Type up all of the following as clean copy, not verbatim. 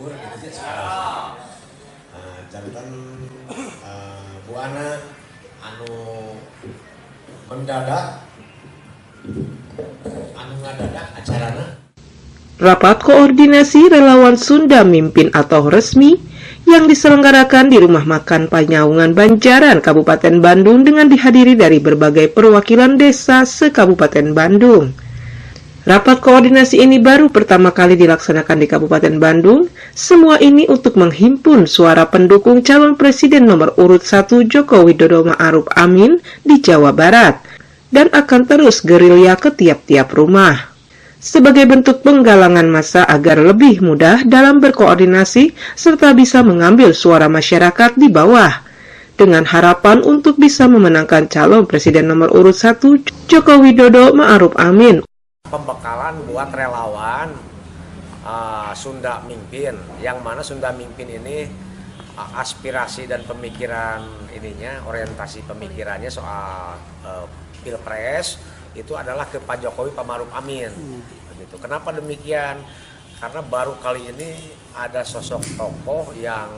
syukur gitu sih sekarang. Jantan Bu Ana anu mendadak anu ngadadak acarana. Rapat koordinasi relawan Sunda Mimpin atau resmi yang diselenggarakan di Rumah Makan Panyaungan Banjaran, Kabupaten Bandung dengan dihadiri dari berbagai perwakilan desa se-Kabupaten Bandung. Rapat koordinasi ini baru pertama kali dilaksanakan di Kabupaten Bandung. Semua ini untuk menghimpun suara pendukung calon presiden nomor urut 1 Joko Widodo Ma'ruf Amin di Jawa Barat dan akan terus gerilya ke tiap-tiap rumah. Sebagai bentuk penggalangan massa agar lebih mudah dalam berkoordinasi serta bisa mengambil suara masyarakat di bawah, dengan harapan untuk bisa memenangkan calon presiden nomor urut 1 Joko Widodo Ma'ruf Amin. Pembekalan buat relawan Sunda Mimpin, yang mana Sunda Mimpin ini aspirasi dan pemikiran ininya, orientasi pemikirannya soal Pilpres itu adalah ke Pak Jokowi, Pak Ma'ruf Amin. Begitu. Kenapa demikian? Karena baru kali ini ada sosok tokoh yang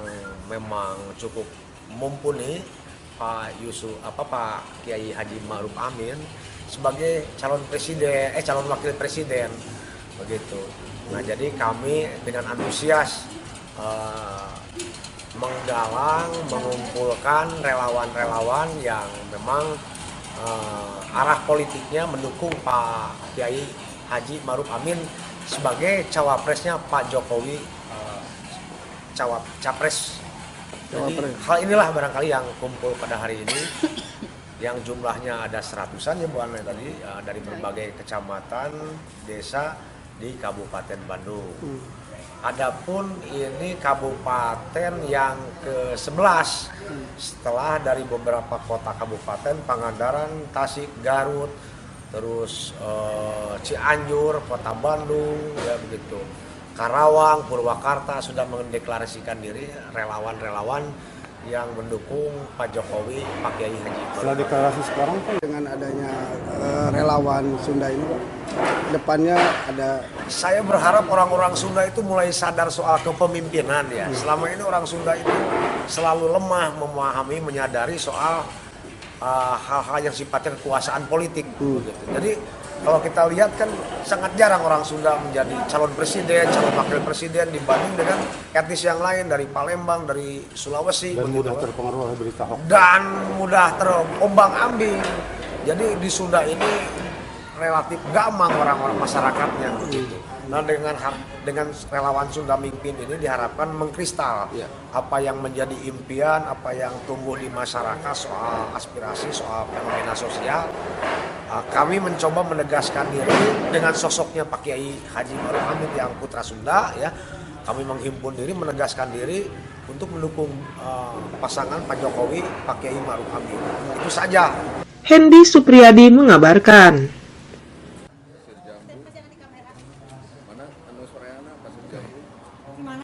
memang cukup mumpuni, Pak Kiai Haji Ma'ruf Amin sebagai calon wakil presiden, begitu. Nah, jadi kami dengan antusias mengumpulkan relawan-relawan yang memang arah politiknya mendukung Pak Kiai Haji Ma'ruf Amin sebagai cawapresnya Pak Jokowi, capres. Jadi hal inilah barangkali yang kumpul pada hari ini, yang jumlahnya ada seratusan ya Bu Ana tadi, dari berbagai kecamatan, desa di Kabupaten Bandung. Adapun ini kabupaten yang ke-11 setelah dari beberapa kota kabupaten, Pangandaran, Tasik, Garut, terus Cianjur, Kota Bandung, ya begitu. Karawang, Purwakarta sudah mendeklarasikan diri relawan-relawan yang mendukung Pak Jokowi, Pak Kiai Haji. Setelah deklarasi sekarang Pak, dengan adanya relawan Sunda ini Pak, depannya ada. Saya berharap orang-orang Sunda itu mulai sadar soal kepemimpinan ya. Selama ini orang Sunda itu selalu lemah memahami, menyadari soal hal-hal yang sifatnya kekuasaan politik. Gitu. Jadi kalau kita lihat kan sangat jarang orang Sunda menjadi calon presiden, calon wakil presiden dibanding dengan etnis yang lain dari Palembang, dari Sulawesi. Dan begitu. mudah terpengaruh oleh berita hoax. Dan mudah terombang-ambing. Jadi di Sunda ini relatif gamang orang-orang masyarakatnya begitu. Nah, dengan relawan Sunda Mimpin ini diharapkan mengkristal apa yang menjadi impian, apa yang tumbuh di masyarakat soal aspirasi, soal fenomena sosial. Kami mencoba menegaskan diri dengan sosoknya Pak Kiai Haji Ma'ruf Amin yang putra Sunda ya. Kami menghimpun diri, menegaskan diri untuk mendukung pasangan Pak Jokowi, Pak Kiai Ma'ruf Amin. Itu saja. Hendy Supriyadi mengabarkan. Mana anu soreana pas jambu? Gimana?